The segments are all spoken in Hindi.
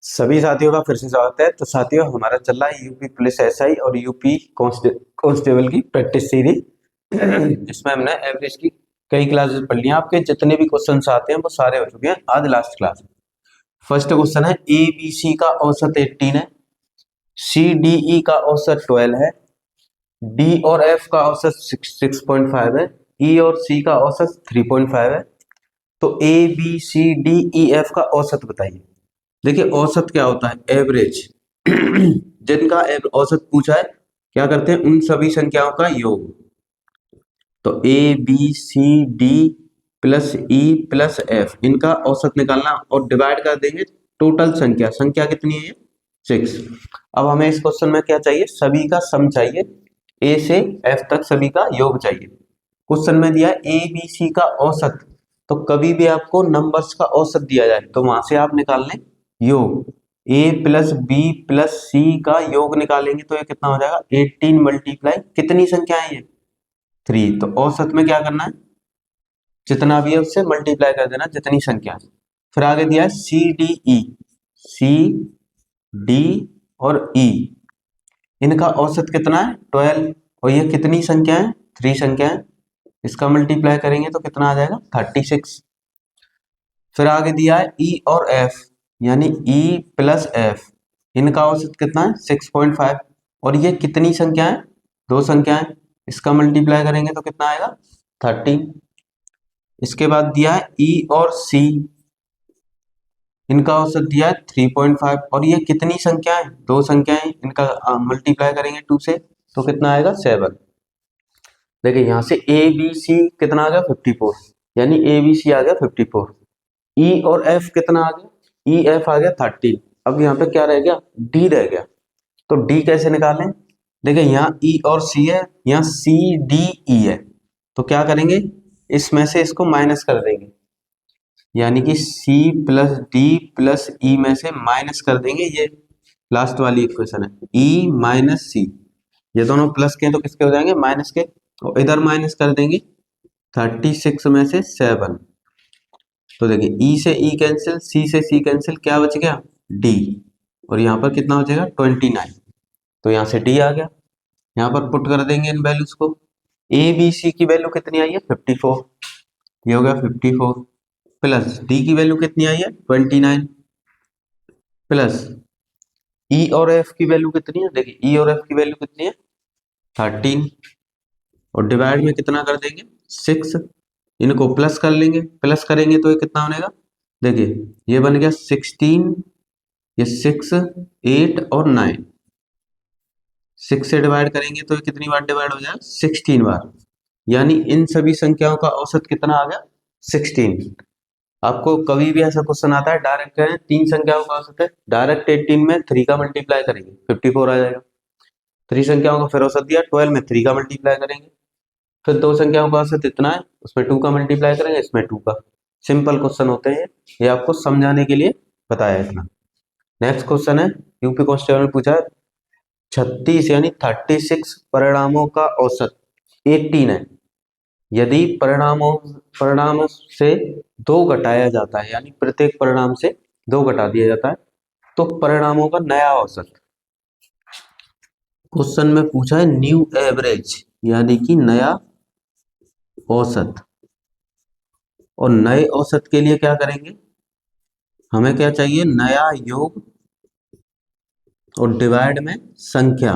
सभी साथियों का फिर से स्वागत है। तो साथियों, हमारा चल रहा है यूपी पुलिस एसआई और यूपी कांस्टेबल की प्रैक्टिस सीरीज, जिसमें हमने एवरेज की कई क्लासेस पढ़ ली हैं। आपके जितने भी क्वेश्चंस आते हैं वो सारे हो चुके हैं। आज लास्ट क्लास है। फर्स्ट क्वेश्चन है, ए बी सी का औसत 18 है, सी डी ई का औसत 12 है, डी और एफ का औसत 6.5 है, ई और सी का औसत 3.5 है। तो A B C D E F का औसत बताइए। देखिए, औसत क्या होता है? एवरेज। जिनका औसत पूछा है, क्या करते हैं? उन सभी संख्याओं का योग। तो A B C D plus E plus F, इनका औसत निकालना और डिवाइड कर देंगे टोटल संख्या। संख्या कितनी है? 6। अब हमें इस क्वेश्चन में क्या चाहिए? सभी का सम चाहिए। ए से एफ तक सभी का योग चाहिए। क्वेश्चन में दिया है ए बी सी का औसत। तो कभी भी आपको नंबर्स का औसत दिया जाए तो वहां से आप निकाल लें योग। ए प्लस बी प्लस सी का योग निकालेंगे तो ये कितना हो जाएगा? 18 मल्टीप्लाई कितनी संख्या है? ये 3। तो औसत में क्या करना है? जितना भी है उससे मल्टीप्लाई कर देना, जितनी संख्या है। फिर आगे दिया है सी डी ई। सी डी और ई, इनका औसत कितना है? 12। और ये कितनी संख्या है? 3 संख्या है। इसका मल्टीप्लाई करेंगे तो कितना आ जाएगा? 36। फिर आगे दिया है ई और एफ, यानी ई प्लस एफ, इनका औसत कितना है? 6.5। और ये कितनी संख्या है? 2 संख्याएं। इसका मल्टीप्लाई करेंगे तो कितना आएगा? 30। इसके बाद दिया है ई और सी, इनका औसत दिया है 3.5। और ये कितनी संख्या है? 2 संख्याएं। इनका मल्टीप्लाई करेंगे 2 से तो कितना आएगा? 7। देखिए, यहाँ से ए बी सी कितना आ गया? 54, यानी ए बी सी आ गया 54। ई और एफ कितना आ गया? ई एफ आ गया 30। अब यहाँ पे क्या रह गया? डी रह गया। तो डी कैसे निकालें? देखिए, यहाँ ई और सी है, यहाँ सी डी ई है। तो क्या करेंगे? इसमें से इसको माइनस कर देंगे, यानी कि सी प्लस डी प्लस ई में से माइनस कर देंगे। ये लास्ट वाली इक्वेशन है, ई माइनस सी। ये दोनों प्लस के हैं तो किसके हो जाएंगे? माइनस के। और इधर माइनस कर देंगे 36 में से 7। तो देखिए, ई से ई कैंसिल, सी से सी कैंसिल, क्या बच गया? डी। और यहाँ पर कितना बचेगा? 29। तो यहाँ से डी आ गया। यहाँ पर पुट कर देंगे इन वैल्यूज को। ए बी सी की वैल्यू कितनी आई है? 54। ये हो गया 54 प्लस डी की वैल्यू कितनी आई है? 29 प्लस ई और एफ की वैल्यू कितनी है? देखिए, ई और एफ की वैल्यू कितनी है? 13। और डिवाइड में कितना कर देंगे? 6। इनको प्लस कर लेंगे, प्लस करेंगे तो ये कितना बनेगा? देखिए, ये बन गया 16, ये 6, 8 और 9। 6 से डिवाइड करेंगे तो ये कितनी बार डिवाइड हो जाएगा? 16 बार। यानी इन सभी संख्याओं का औसत कितना आ गया? 16। आपको कभी भी ऐसा क्वेश्चन आता है, डायरेक्ट करें 3 संख्याओं का औसत है, डायरेक्ट 18 में 3 का मल्टीप्लाई करेंगे 54 आ जाएगा। 3 संख्याओं का फिर औसत दिया, 12 में 3 का मल्टीप्लाई करेंगे। फिर 2 संख्याओं का औसत इतना है, उसमें 2 का मल्टीप्लाई करेंगे, इसमें 2 का। सिंपल क्वेश्चन होते हैं ये आपको समझाने के लिए बताया इतना। नेक्स्ट क्वेश्चन है, यूपी कांस्टेबल ने पूछा है 36 यानी 36 परिणामों का औसत 18 है। यदि परिणाम से 2 घटाया जाता है, यानी प्रत्येक परिणाम से 2 घटा दिया जाता है, तो परिणामों का नया औसत। क्वेश्चन में पूछा है न्यू एवरेज, यानी कि नया औसत। और नए औसत के लिए क्या करेंगे? हमें क्या चाहिए? नया योग और डिवाइड में संख्या।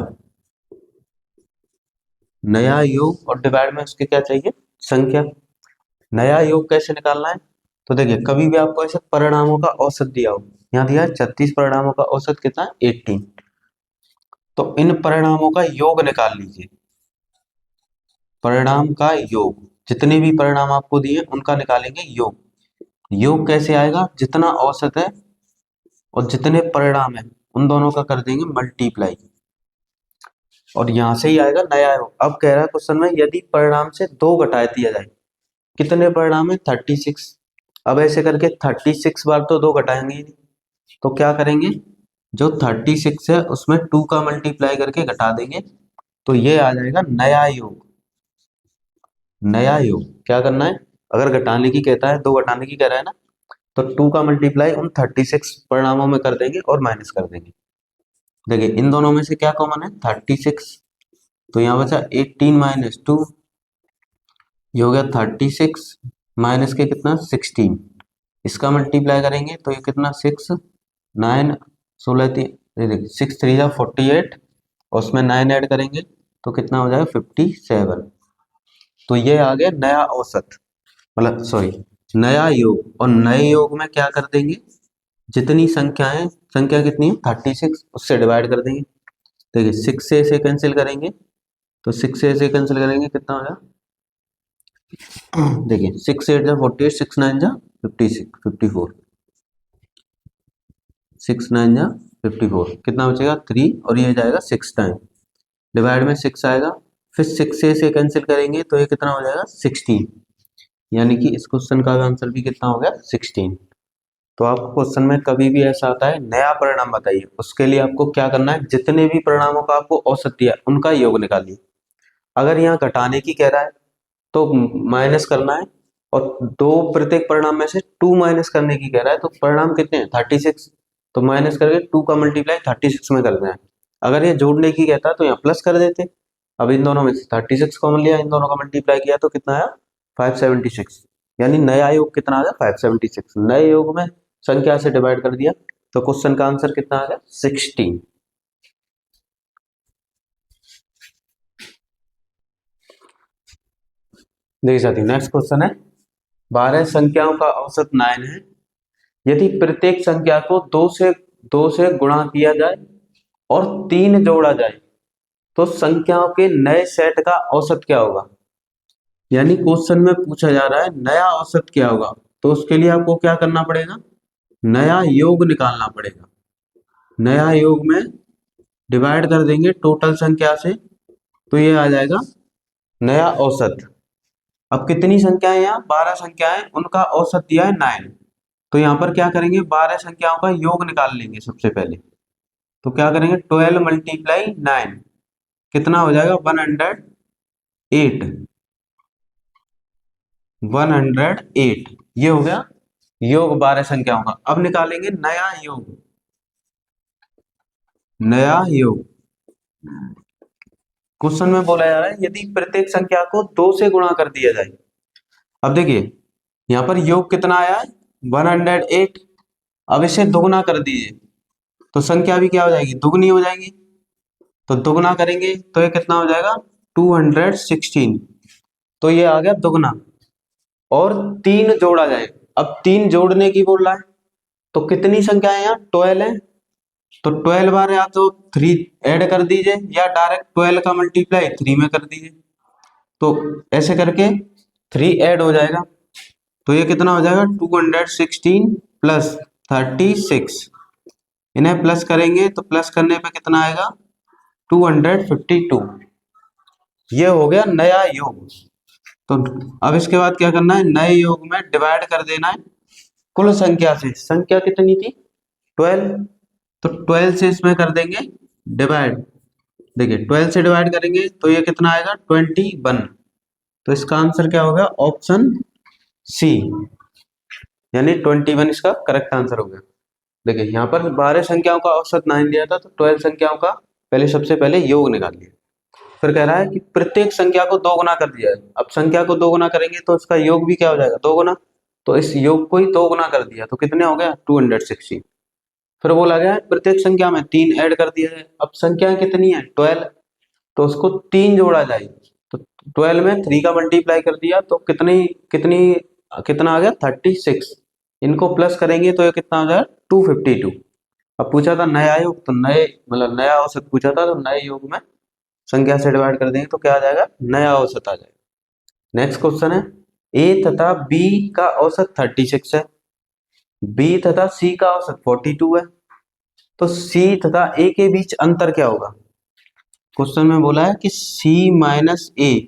नया योग और डिवाइड में उसके क्या चाहिए? संख्या। नया योग कैसे निकालना है? तो देखिए, कभी भी आपको ऐसे परिणामों का औसत दिया हो, यहाँ दिया है 36 परिणामों का औसत कितना है? 18। तो इन परिणामों का योग निकाल लीजिए। परिणाम का योग, जितने भी परिणाम आपको दिए उनका निकालेंगे योग। योग कैसे आएगा? जितना औसत है और जितने परिणाम है उन दोनों का कर देंगे मल्टीप्लाई, और यहां से ही आएगा नया योग। अब कह रहा है क्वेश्चन में, यदि परिणाम से 2 घटा दिया जाए, कितने परिणाम है? 36। अब ऐसे करके 36 बार तो 2 घटाएंगे ही नहीं, तो क्या करेंगे? जो 36 है उसमें 2 का मल्टीप्लाई करके घटा देंगे, तो ये आ जाएगा नया योग। नया योग क्या करना है? अगर घटाने की कहता है, 2 घटाने की कह रहा है ना, तो 2 का मल्टीप्लाई उन 36 परिणामों में कर देंगे और माइनस कर देंगे। देखिए इन दोनों में से क्या कॉमन है, 36, तो यहाँ बचा 18 माइनस 2, ये हो गया 36 माइनस के कितना 16, इसका मल्टीप्लाई करेंगे तो ये कितना 6 9 16 देखिए 6 3 जा 48 और उसमें 9 ऐड करेंगे तो कितना हो जाएगा 57। तो ये आ गया नया औसत, मतलब सॉरी नया योग। और नए योग में क्या कर देंगे, जितनी संख्याएं, संख्या कितनी है 36, उससे डिवाइड कर देंगे। देखिए 6 से इसे कैंसिल करेंगे तो 6 से इसे कैंसिल करेंगे कितना हो जाएगा, देखिए 6 8 जा 48, 6 9 जा 54, 6 9 जा 54, कितना बचेगा 3 और ये जाएगा 6 टाइम, डिवाइड में 6 आएगा, फिर 6 से इसे कैंसिल करेंगे तो ये कितना हो जाएगा 16, यानी कि इस क्वेश्चन का आंसर भी कितना हो गया 16। तो आपको क्वेश्चन में कभी भी ऐसा आता है नया परिणाम बताइए, उसके लिए आपको क्या करना है, जितने भी परिणामों का आपको औसत दिया है उनका योग निकालिए। अगर यहाँ घटाने की कह रहा है तो माइनस करना है, और दो प्रत्येक परिणाम में से 2 माइनस करने की कह रहा है तो परिणाम कितने हैं 36, तो माइनस करके 2 का मल्टीप्लाई 36 में कर देना है। अगर ये जोड़ने की कहता है तो यहाँ प्लस कर देते। अब इन दोनों में से 36 कॉमन लिया, इन दोनों का मल्टीप्लाई किया तो कितना आया 576, यानी नया योग कितना आ गया 576। नए योग में संख्या से डिवाइड कर दिया तो क्वेश्चन का आंसर कितना आ गया 16। देखिए साथियों नेक्स्ट क्वेश्चन है, 12 संख्याओं का औसत 9 है, यदि प्रत्येक संख्या को 2 से गुणा किया जाए और 3 जोड़ा जाए तो संख्याओं के नए सेट का औसत क्या होगा। यानी क्वेश्चन में पूछा जा रहा है नया औसत क्या होगा, तो उसके लिए आपको क्या करना पड़ेगा, नया योग निकालना पड़ेगा। नया योग में डिवाइड कर देंगे टोटल संख्या से तो ये आ जाएगा नया औसत। अब कितनी संख्याएं, यहाँ 12 संख्याएं, उनका औसत दिया है 9, तो यहाँ पर क्या करेंगे 12 संख्याओं का योग निकाल लेंगे सबसे पहले। तो क्या करेंगे 12 मल्टीप्लाई 9 कितना हो जाएगा 108, 108 ये हो गया योग 12 संख्याओं का। अब निकालेंगे नया योग, नया योग। क्वेश्चन में बोला जा रहा है यदि प्रत्येक संख्या को 2 से गुणा कर दिया जाए। अब देखिए यहाँ पर योग कितना आया है 108, अब इसे दोगुना कर दीजिए तो संख्या भी क्या हो जाएगी दुगनी हो जाएगी, तो दुगना करेंगे तो ये कितना हो जाएगा 216, तो ये आ गया दुगना। और 3 जोड़ा जाए, अब 3 जोड़ने की बोल रहा है तो कितनी संख्या है यहाँ 12 है, तो 12 बार या तो 3 ऐड कर दीजिए या डायरेक्ट 12 का मल्टीप्लाई 3 में कर दीजिए, तो ऐसे करके 3 ऐड हो जाएगा तो ये कितना हो जाएगा 216 प्लस 36, इन्हें प्लस करेंगे तो प्लस करने पे कितना आएगा 252, ये हो गया नया योग। तो अब इसके बाद क्या करना है, नए योग में डिवाइड कर देना है कुल संख्या से। संख्या कितनी थी 12, तो 12 से इसमें कर देंगे डिवाइड। देखिए 12 से डिवाइड करेंगे तो ये कितना आएगा 21, तो इसका आंसर क्या होगा ऑप्शन सी, यानी 21 इसका करेक्ट आंसर हो गया। देखिए यहाँ पर 12 संख्याओं का औसत 9 दिया था तो 12 संख्याओं का पहले सबसे पहले योग निकाल लिया। फिर कह रहा है कि प्रत्येक संख्या को 2 गुना कर दिया है। अब संख्या को 2 गुना करेंगे तो इसका योग भी क्या हो जाएगा 2 गुना, तो इस योग को ही 2 गुना कर दिया तो कितने हो गया 216। फिर बोला गया है प्रत्येक संख्या में 3 ऐड कर दिया है। अब संख्या कितनी है 12, तो उसको 3 जोड़ा जाए, तो 12 में 3 का मल्टीप्लाई कर दिया तो कितनी कितनी कितना आ गया 36, इनको प्लस करेंगे तो ये कितना हो जाएगा 252। अब पूछा था नया योग, तो नए मतलब नया औसत पूछा था, तो नए योग में संख्या से डिवाइड कर देंगे तो क्या आ जाएगा नया औसत आ जाएगा। नेक्स्ट क्वेश्चन है ए तथा बी का औसत 36 है, बी तथा सी का औसत 42 है, तो सी तथा ए के बीच अंतर क्या होगा। क्वेश्चन में बोला है कि सी माइनस ए,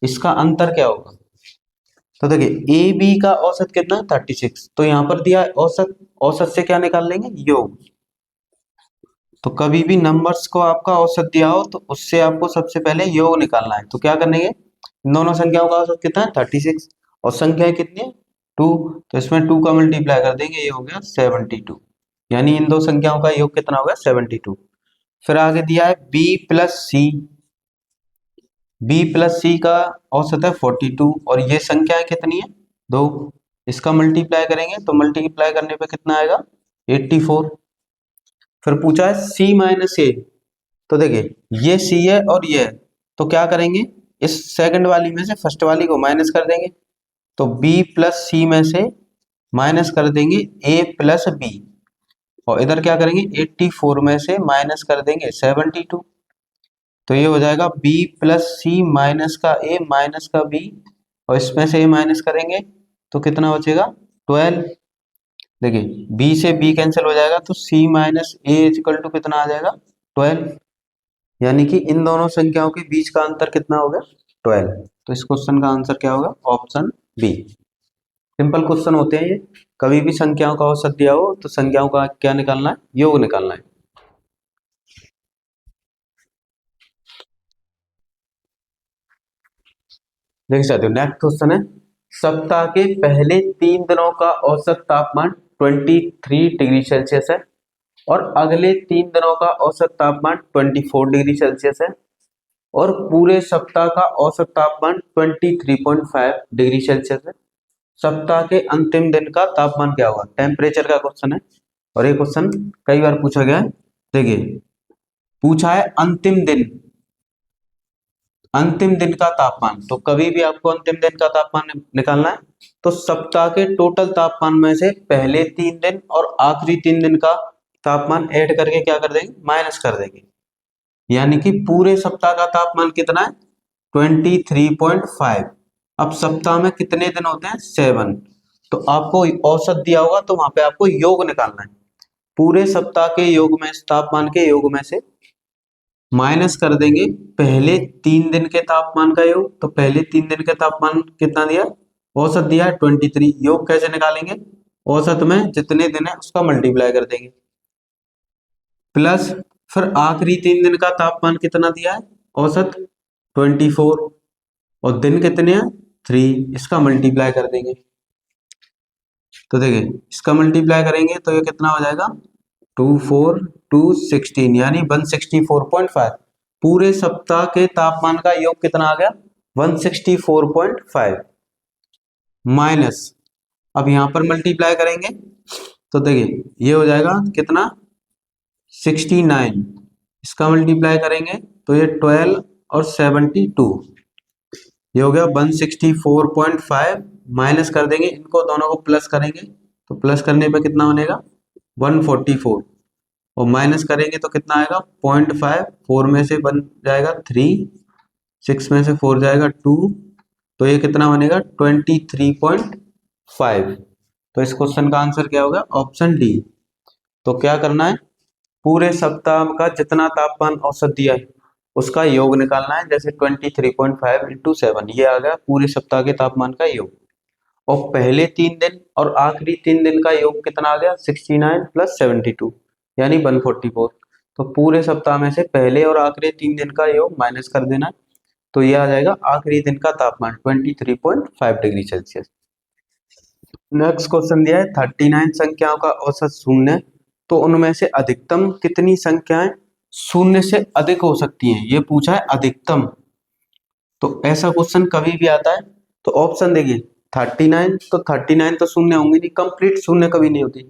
इसका अंतर क्या होगा। तो देखिए ए बी का औसत कितना 36, तो यहाँ पर दिया औसत, औसत से क्या निकाल लेंगे योग। तो कभी भी नंबर्स को आपका औसत दिया हो तो उससे आपको सबसे पहले योग निकालना है। तो क्या करेंगे, इन दोनों संख्याओं का औसत कितना है 36 और संख्याएं कितनी है 2, तो इसमें 2 का मल्टीप्लाई कर देंगे, ये हो गया 72, यानी इन दो संख्याओं का योग कितना हो गया 72। फिर आगे दिया है b प्लस सी, का औसत है 42 और ये संख्याएं कितनी है 2, इसका मल्टीप्लाई करेंगे तो मल्टीप्लाई करने पे कितना आएगा 84। फिर पूछा है c माइनस ए, तो देखिए ये c है और ये है, तो क्या करेंगे इस सेकंड वाली में से फर्स्ट वाली को माइनस कर देंगे, तो b प्लस सी में से माइनस कर देंगे a प्लस बी, और इधर क्या करेंगे 84 में से माइनस कर देंगे 72, तो ये हो जाएगा b प्लस सी माइनस का a माइनस का b, और इसमें से a माइनस करेंगे तो कितना बचेगा 12। देखिए b से b कैंसिल हो जाएगा तो c minus A equal to कितना आ जाएगा 12, यानी कि इन दोनों संख्याओं के बीच का अंतर कितना होगा 12। तो इस क्वेश्चन का आंसर क्या होगा ऑप्शन बी। सिंपल क्वेश्चन होते हैं ये, कभी भी संख्याओं का औसत दिया हो तो संख्याओं का क्या निकालना है योग निकालना है। देख सकते हो नेक्स्ट क्वेश्चन है, सप्ताह के पहले 3 दिनों का औसत तापमान 23 डिग्री सेल्सियस है और अगले 3 दिनों का औसत तापमान 24 डिग्री सेल्सियस है और पूरे सप्ताह का औसत तापमान 23.5 डिग्री सेल्सियस है। सप्ताह के अंतिम दिन का तापमान क्या होगा, टेम्परेचर का क्वेश्चन है और ये क्वेश्चन कई बार पूछा गया है। देखिए पूछा है अंतिम दिन का तापमान, तो कभी भी आपको अंतिम दिन का तापमान निकालना है तो सप्ताह के टोटल तापमान में से पहले 3 दिन और आखिरी 3 दिन का तापमान ऐड करके क्या कर देंगे माइनस कर देंगे, यानी कि पूरे सप्ताह का तापमान कितना है 23.5। अब सप्ताह में कितने दिन होते हैं 7, तो आपको औसत दिया होगा तो वहां पे आपको योग निकालना है, पूरे सप्ताह के योग में तापमान के योग में से माइनस कर देंगे पहले 3 दिन के तापमान का योग, तो पहले 3 दिन के तापमान कितना दिया औसत दिया है 23, योग कैसे निकालेंगे औसत में जितने दिन है उसका मल्टीप्लाई कर देंगे, प्लस फिर आखिरी 3 दिन का तापमान कितना दिया है औसत 24 और दिन कितने हैं 3, इसका मल्टीप्लाई कर देंगे, तो देखिए इसका मल्टीप्लाई करेंगे तो ये कितना हो जाएगा 2 4 2 16 यानी 164.5। पूरे सप्ताह के तापमान का योग कितना आ गया 164.5 माइनस, अब यहां पर मल्टीप्लाई करेंगे तो देखिए ये हो जाएगा कितना 69, इसका मल्टीप्लाई करेंगे तो ये 12 और 72, ये हो गया 164.5 माइनस कर देंगे इनको दोनों को प्लस करेंगे तो प्लस करने पे कितना बनेगा 144 और माइनस करेंगे तो कितना आएगा 0.5, 4 में से बन जाएगा 3, 6 में से 4 जाएगा 2, तो ये कितना बनेगा 23.5। तो इस क्वेश्चन का आंसर क्या होगा ऑप्शन डी। तो क्या करना है पूरे सप्ताह का जितना तापमान औसत दिया है उसका योग निकालना है, जैसे 23.5 इंटू 7 ये आ गया पूरे सप्ताह के तापमान का योग, और पहले 3 दिन और आखिरी 3 दिन का योग कितना आ गया 69 प्लस 72 यानी 144, तो पूरे सप्ताह में से पहले और आखिरी 3 दिन का योग माइनस कर देना है, तो ये आ जाएगा आखिरी दिन का तापमान 23.5 डिग्री सेल्सियस। नेक्स्ट क्वेश्चन दिया है 39 संख्याओं का औसत शून्य, तो उनमें से अधिकतम कितनी संख्याएं शून्य से अधिक हो सकती हैं, ये पूछा है अधिकतम। तो ऐसा क्वेश्चन कभी भी आता है तो ऑप्शन देखिए 39, तो 39 तो शून्य होंगे नहीं, कंप्लीट शून्य कभी नहीं होती,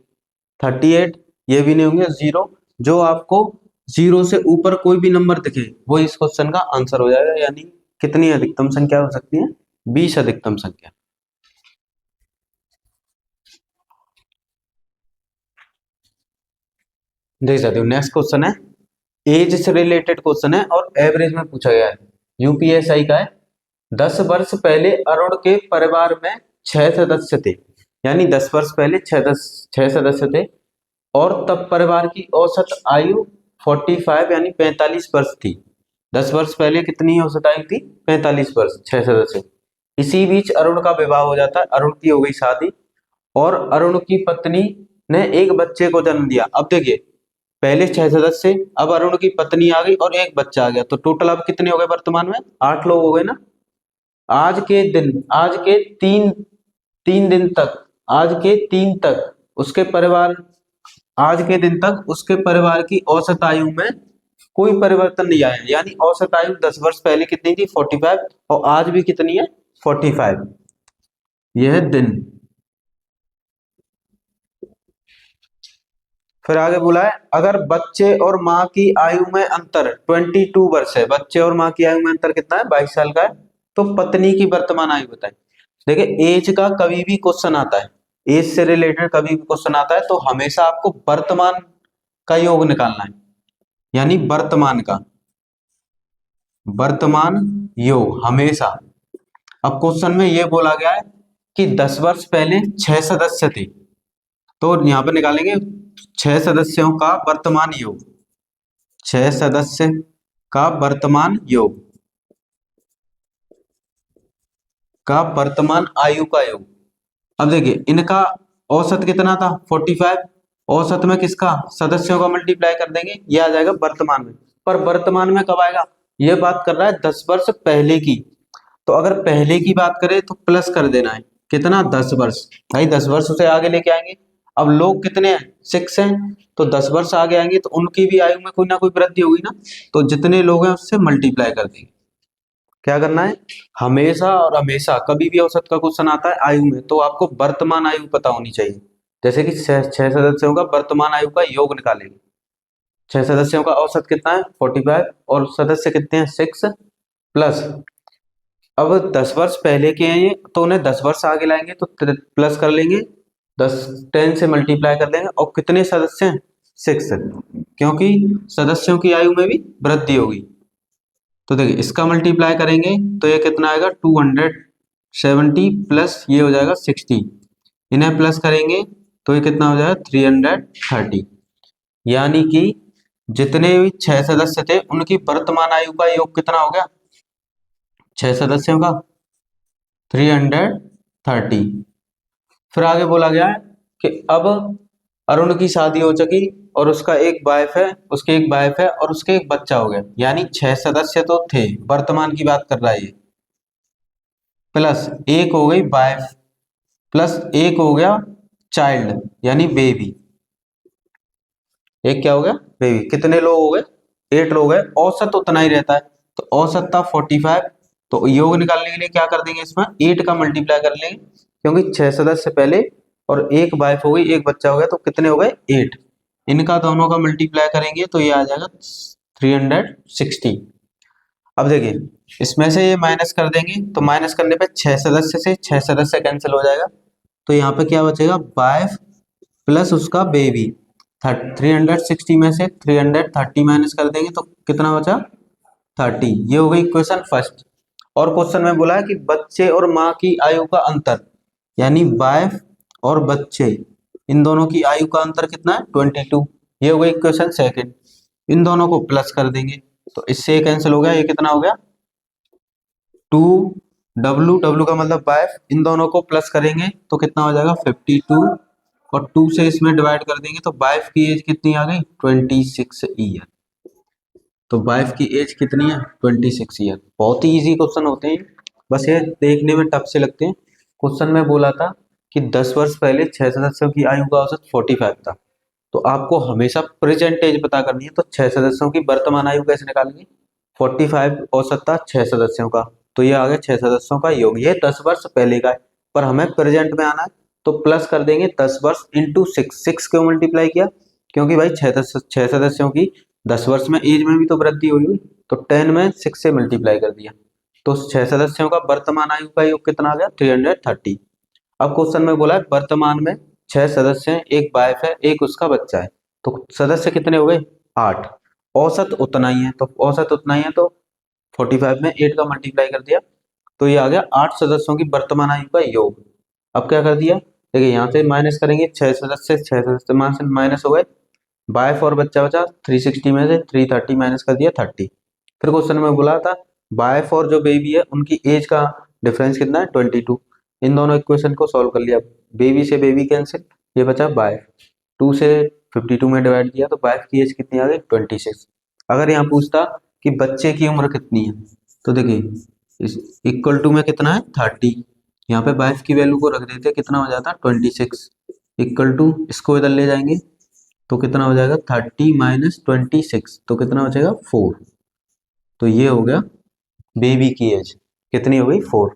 38 ये भी नहीं होंगे, 0 जो आपको 0 से ऊपर कोई भी नंबर दिखे वो इस क्वेश्चन का आंसर हो जाएगा, यानी कितनी अधिकतम संख्या हो सकती है 20 अधिकतम संख्या। देख सकते हो नेक्स्ट क्वेश्चन है एज से रिलेटेड क्वेश्चन है और एवरेज में पूछा गया है, यूपीएसआई का है। 10 वर्ष पहले अरुण के परिवार में 6 सदस्य थे, यानी 10 वर्ष पहले 6 सदस्य थे और तब परिवार की औसत आयु 45 यानी 45 वर्ष थी। 10 वर्ष पहले कितनी औसत आयु थी 45 वर्ष, 6 सदस्य। इसी बीच अरुण का विवाह हो जाता है, अरुण की हो गई शादी और अरुण की पत्नी ने एक बच्चे को जन्म दिया। अब देखिए पहले 6 सदस्य, अब अरुण की पत्नी आ गई और एक बच्चा आ गया, तो टोटल अब कितने हो गए वर्तमान में 8 लोग हो गए ना। आज के 3 3 दिन तक, आज के 3 तक उसके परिवार, आज के दिन तक उसके परिवार की औसत आयु में कोई परिवर्तन नहीं आया। यानी औसत आयु 10 वर्ष पहले कितनी थी 45, और आज भी कितनी है 45। यह दिन। फिर आगे बोला है अगर बच्चे और माँ की आयु में अंतर 22 वर्ष है, बच्चे और माँ की आयु में अंतर कितना है 22 साल का है, तो पत्नी की वर्तमान आयु बताए। देखिए एज का कभी भी क्वेश्चन आता है, एज से रिलेटेड कभी भी क्वेश्चन आता है तो हमेशा आपको वर्तमान का योग निकालना है, यानी वर्तमान का, वर्तमान योग हमेशा। अब क्वेश्चन में यह बोला गया है कि 10 वर्ष पहले 6 सदस्य थे, तो यहां पर निकालेंगे 6 सदस्यों का वर्तमान योग, 6 सदस्य का वर्तमान योग का वर्तमान आयु का योग। अब देखिए इनका औसत कितना था 45, औसत में किसका सदस्यों का मल्टीप्लाई कर देंगे, ये आ जाएगा वर्तमान में। पर वर्तमान में कब आएगा, ये बात कर रहा है 10 वर्ष पहले की, तो अगर पहले की बात करें तो प्लस कर देना है कितना 10 वर्ष, भाई 10 वर्ष उसे आगे लेके आएंगे। अब लोग कितने हैं 6 हैं, तो 10 वर्ष आगे आएंगे तो उनकी भी आयु में कोई ना कोई वृद्धि होगी ना, तो जितने लोग हैं उससे मल्टीप्लाई कर देंगे। क्या करना है, हमेशा और हमेशा कभी भी औसत का क्वेश्चन आता है आयु में तो आपको वर्तमान आयु पता होनी चाहिए। जैसे कि 6 सदस्यों का वर्तमान आयु का योग निकालेंगे, 6 सदस्यों का औसत कितना है 45 और सदस्य कितने हैं 6 प्लस, अब 10 वर्ष पहले के हैं ये तो उन्हें 10 वर्ष आगे लाएंगे तो प्लस कर लेंगे, 10 से मल्टीप्लाई कर लेंगे, और कितने सदस्य हैं 6, क्योंकि सदस्यों की आयु में भी वृद्धि होगी। तो देखिए इसका मल्टीप्लाई करेंगे तो ये कितना आएगा 270 प्लस ये हो जाएगा 60, इन्हें प्लस करेंगे तो ये कितना हो जाएगा 330। यानी कि जितने भी 6 सदस्य थे उनकी वर्तमान आयु का योग कितना हो गया 6 सदस्यों का 330। फिर आगे बोला गया है कि अब अरुण की शादी हो चुकी और उसका एक वाइफ है, उसके एक वाइफ है और उसके एक बच्चा हो गया, यानी 6 सदस्य तो थे, वर्तमान की बात कर रहा है ये, प्लस एक हो गई वाइफ, प्लस एक हो गया चाइल्ड यानी बेबी, एक क्या हो गया बेबी। कितने लोग हो गए 8 लोग हैं, औसत उतना ही रहता है, तो औसत था 45, तो योग निकालने के लिए क्या कर देंगे इसमें 8 का मल्टीप्लाई कर लेंगे, क्योंकि 6 सदस्य पहले और एक वाइफ हो गई एक बच्चा हो गया, तो कितने हो गए 8, इनका दोनों का मल्टीप्लाई करेंगे तो ये आ जाएगा 360। अब देखिए इसमें से ये माइनस कर देंगे तो माइनस करने पे 6 सदस्य से 6 सदस्य कैंसिल हो जाएगा, तो यहाँ पे क्या बचेगा वाइफ प्लस उसका बेबी, 360 में से 330 माइनस कर देंगे तो कितना बचा 30। ये हो गई इक्वेशन फर्स्ट। और क्वेश्चन में बोला है कि बच्चे और माँ की आयु का अंतर, यानी वाइफ और बच्चे इन दोनों की आयु का अंतर कितना है 22। ये हो गई इक्वेशन सेकंड। इन दोनों को प्लस कर देंगे तो इससे ये कैंसिल हो गया, ये कितना हो गया 2w, w का मतलब वाइफ, इन दोनों को प्लस करेंगे तो कितना हो जाएगा 52, और 2 से इसमें डिवाइड कर देंगे तो वाइफ की एज कितनी आ गई 26 ईयर। तो वाइफ की एज कितनी है 26 ईयर। बहुत ही इजी क्वेश्चन होते हैं, बस ये देखने में टफ से लगते हैं। क्वेश्चन में बोला था कि 10 वर्ष पहले 6 सदस्यों की आयु का औसत 45 था, तो आपको हमेशा प्रेजेंट एज पता करनी है, तो 6 सदस्यों की वर्तमान आयु कैसे निकालेंगे 45 औसत था 6 सदस्यों का, तो ये आ गया 6 सदस्यों का योग, ये 10 वर्ष पहले का है, पर हमें प्रेजेंट में आना है तो प्लस कर देंगे 10 वर्ष इंटू 6 क्यों मल्टीप्लाई किया, क्योंकि भाई 6 सदस्यों की 10 वर्ष में एज में भी तो वृद्धि हुई हुई, तो 10 में 6 से मल्टीप्लाई कर दिया, तो 6 सदस्यों का वर्तमान आयु का योग कितना आ गया 330। अब क्वेश्चन में बोला है वर्तमान में 6 सदस्य हैं, एक वाइफ है एक उसका बच्चा है, तो सदस्य कितने हो गए 8, औसत उतना ही है, तो औसत उतना ही है तो 45 में 8 का मल्टीप्लाई कर दिया तो ये आ गया 8 सदस्यों की वर्तमान आयु का योग। अब क्या कर दिया, देखिए यहाँ से माइनस करेंगे 6 सदस्य माइनस हो गए, वाइफ और बच्चा बचा 360 में से 330 माइनस कर दिया 30। फिर क्वेश्चन में बोला था वाइफ और जो बेबी है उनकी एज का डिफरेंस कितना है 22, इन दोनों इक्वेशन को सॉल्व कर लिया, बेबी से बेबी कैंसिल, ये बचा वाइफ, 2 से 52 में डिवाइड किया तो वाइफ की एज कितनी आ गई 26। अगर यहाँ पूछता कि बच्चे की उम्र कितनी है तो देखिए इक्वल टू में कितना है 30, यहाँ पे 22 की वैल्यू को रख देते, कितना हो जाता 26 इक्वल टू, इसको इधर ले जाएंगे तो कितना हो जाएगा 30 माइनस 26, तो कितना बचेगा 4। तो ये हो गया बेबी की एज, कितनी हो गई 4।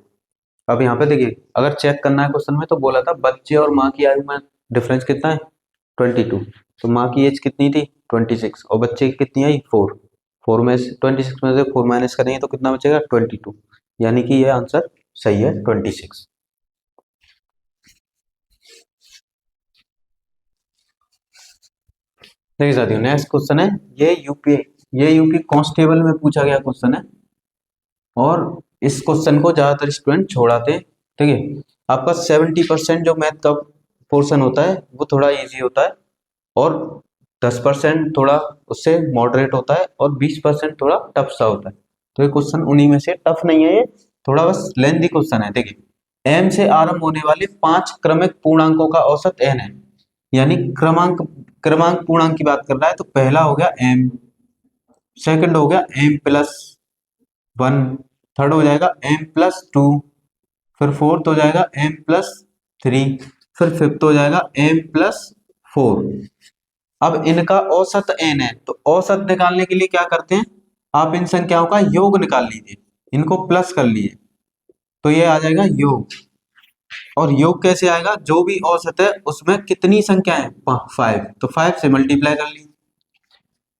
अब यहाँ पे देखिए, अगर चेक करना है क्वेश्चन में तो बोला था बच्चे और माँ की आयु में डिफरेंस कितना है 22, तो माँ की एज कितनी थी 26 और बच्चे की कितनी आई 4। 4 में से 26 में से 4 माइनस करेंगे तो कितना बचेगा 22, यानी कि ये आंसर सही है 26। देखिए साथियों, नेक्स्ट क्वेश्चन है, ये यूपी कांस्टेबल में पूछा गया क्वेश्चन है और इस क्वेश्चन को ज्यादातर स्टूडेंट छोड़ाते हैं। ठीक है, आपका 70% जो मैथ का पोर्शन होता है वो थोड़ा इजी होता है और 10% थोड़ा उससे मॉडरेट होता है और 20% थोड़ा टफ सा होता है। तो ये क्वेश्चन उन्हीं में से, टफ नहीं है ये, थोड़ा बस लेंथी क्वेश्चन है। देखिए, एम से आरंभ होने वाले 5 क्रमिक पूर्णांकों का औसत एन है, यानी क्रमांक पूर्णांक की बात कर रहा है। तो पहला हो गया एम, सेकंड हो गया एम प्लस 1, थर्ड हो जाएगा एम प्लस 2, फिर फोर्थ हो जाएगा एम प्लस 3, फिर फिफ्थ हो जाएगा एम प्लस 4। अब इनका औसत एन है, तो औसत निकालने के लिए क्या करते हैं, आप इन संख्याओं का योग निकाल लीजिए, इनको प्लस कर लीजिए तो ये आ जाएगा योग। और योग कैसे आएगा, जो भी औसत है उसमें कितनी संख्या है 5, तो 5 से मल्टीप्लाई कर लीजिए।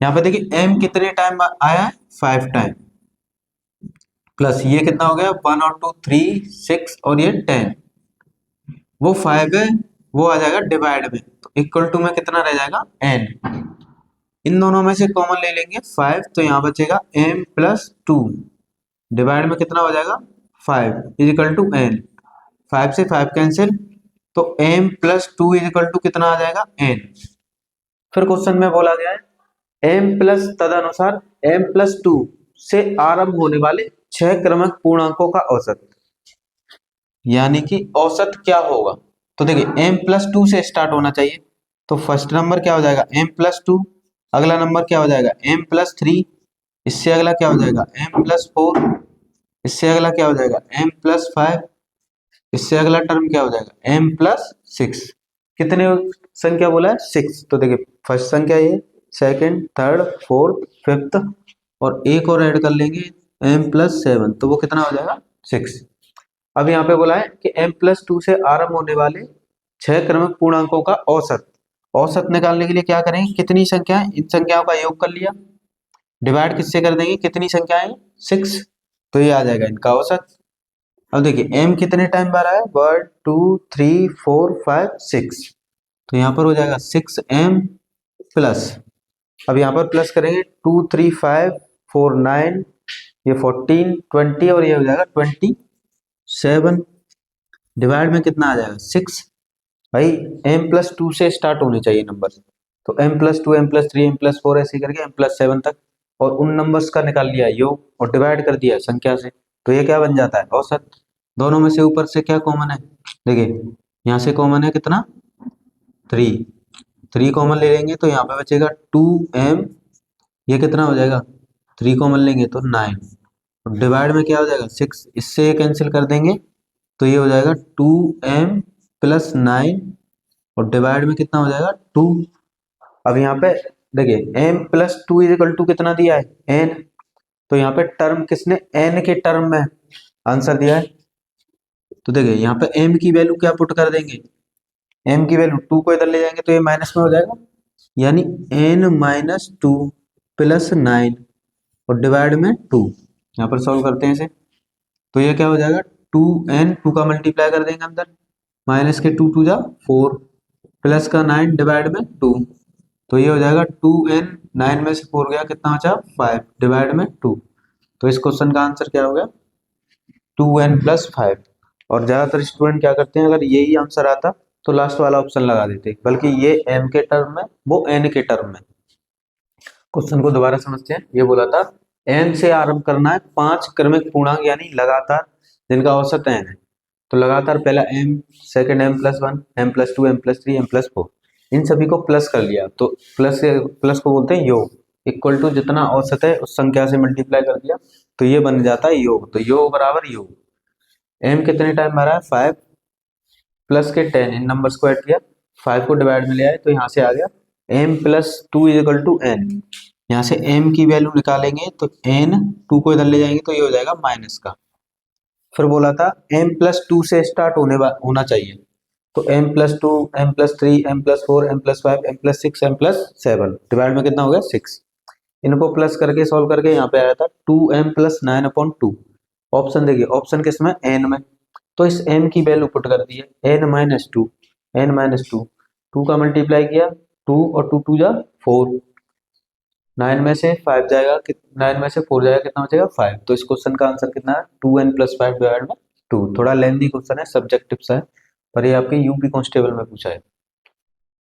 यहाँ पे देखिए एम कितने टाइम आया है 5 टाइम, प्लस ये कितना हो गया 1 और 2 3 6 और ये 10, वो 5 है, वो आ जाएगा डिवाइड में, तो इक्वल टू में कितना रह जाएगा n। इन दोनों में से कॉमन ले लेंगे 5, तो यहाँ बचेगा m प्लस 2, डिवाइड में कितना हो जाएगा 5 इज इक्वल टू n। 5 से 5 कैंसिल, तो m plus 2 is equal to कितना आ जाएगा n। फिर क्वेश्चन में बोला गया है m प्लस, तदनुसार m प्लस 2 से आरंभ होने वाले 6 क्रमिक पूर्णांकों का औसत, यानी कि औसत क्या होगा। तो देखिए m प्लस 2 से स्टार्ट होना चाहिए, तो फर्स्ट नंबर क्या हो जाएगा m प्लस 2, अगला नंबर क्या हो जाएगा m प्लस 3, इससे अगला क्या हो जाएगा m प्लस 4, इससे अगला क्या हो जाएगा m प्लस 5, इससे अगला टर्म क्या हो जाएगा m प्लस 6। कितने संख्या बोला है 6, तो देखिए फर्स्ट संख्या ये, सेकंड, थर्ड, फोर्थ, फिफ्थ और एक और ऐड कर लेंगे m प्लस 7, तो वो कितना हो जाएगा 6। अब यहाँ पे बोला है कि m प्लस 2 से आरंभ होने वाले 6 क्रमिक पूर्णांकों का औसत, औसत निकालने के लिए क्या करेंगे, कितनी संख्या है इन संख्याओं का योग कर लिया, डिवाइड किससे कर देंगे, कितनी संख्याएं 6, तो ये आ जाएगा इनका औसत। अब देखिए m कितने टाइम बार आया 1 2 3 4 5 6, तो यहाँ पर हो जाएगा 6m प्लस, अब यहाँ पर प्लस करेंगे 2 3 5 4 9, ये 14 20 और ये हो जाएगा 27, डिवाइड में कितना आ जाएगा 6। भाई m प्लस 2 से स्टार्ट होने चाहिए नंबर, तो m plus 2 m plus 3 m plus 4 ऐसे करके m प्लस 7 तक, और उन नंबर्स का निकाल लिया योग और डिवाइड कर दिया संख्या से, तो ये क्या बन जाता है औसत। दोनों में से ऊपर से क्या कॉमन है, देखिए यहाँ से कॉमन है कितना 3 कॉमन ले लेंगे तो यहाँ पे बचेगा 2m, ये कितना हो जाएगा 3 कॉमन लेंगे तो 9, और डिवाइड में क्या हो जाएगा 6, इससे ये कैंसिल कर देंगे तो ये हो जाएगा 2m प्लस 9 और डिवाइड में कितना हो जाएगा 2। अब यहाँ पे देखिए m plus 2 is equal to कितना दिया है n, तो यहाँ पे टर्म किसने n के टर्म में आंसर दिया है, तो देखिए यहाँ पे m की वैल्यू क्या पुट कर देंगे, m की वैल्यू 2 को इधर ले जाएंगे तो ये माइनस में हो जाएगा, यानी n माइनस 2 प्लस 9 और डिवाइड में 2। यहाँ पर सॉल्व करते हैं इसे, तो ये क्या हो जाएगा 2n, 2 का मल्टीप्लाई कर देंगे अंदर, माइनस के 2 2 जा 4 प्लस का 9 डिवाइड में 2, तो ये हो जाएगा 2n, 9 में से 4 गया कितना बचा 5 डिवाइड में 2, तो इस क्वेश्चन का आंसर क्या हो गया 2n प्लस 5। और ज्यादातर स्टूडेंट क्या करते हैं, अगर यही आंसर आता तो लास्ट वाला ऑप्शन लगा देते, बल्कि ये m के टर्म में वो n के टर्म में। क्वेश्चन को दोबारा समझते हैं, ये बोला था n से आरंभ करना है 5 क्रमिक पूर्णांक यानी लगातार जिनका औसत n है, तो लगातार पहला m, second m plus 1, m plus 2, m plus 3, m plus 4, इन सभी को प्लस कर लिया, तो प्लस को बोलते हैं योग, इक्वल टू जितना औसत है उस संख्या से मल्टीप्लाई कर दिया, तो ये बन जाता है योग, तो योग बराबर योग। m कितने टाइम आ रहा है 5 प्लस के 10, इन नंबर्स को ऐड किया, 5 को डिवाइड में ले आए तो यहाँ से आ गया m plus 2 is equal to n। यहाँ से m की वैल्यू निकालेंगे तो n 2 को इधर ले जाएंगे तो ये हो जाएगा माइनस का। फिर बोला था m प्लस 2 से स्टार्ट होना चाहिए, तो m plus 2, m plus 3, m plus 4, m plus 5, m plus 6, m plus 7, divide में कितना हो गया 6। इनको प्लस करके सॉल्व करके यहाँ पे आया था 2m प्लस 9/2। ऑप्शन देखिए, ऑप्शन किसमें n में, तो इस m की वैल्यू पुट कर दी है n minus two, n minus two, 2 का मल्टीप्लाई किया 2 और 2 2 जा 4, 9 में से 5 जाएगा, 9 में से 4 जाएगा, कितना बचेगा 5। तो इस क्वेश्चन का आंसर कितना है 2n प्लस 5 डिवाइड में 2। थोड़ा लेंदी क्वेश्चन है, सब्जेक्टिव सा है, पर ये आपके यूपी कांस्टेबल में पूछा है।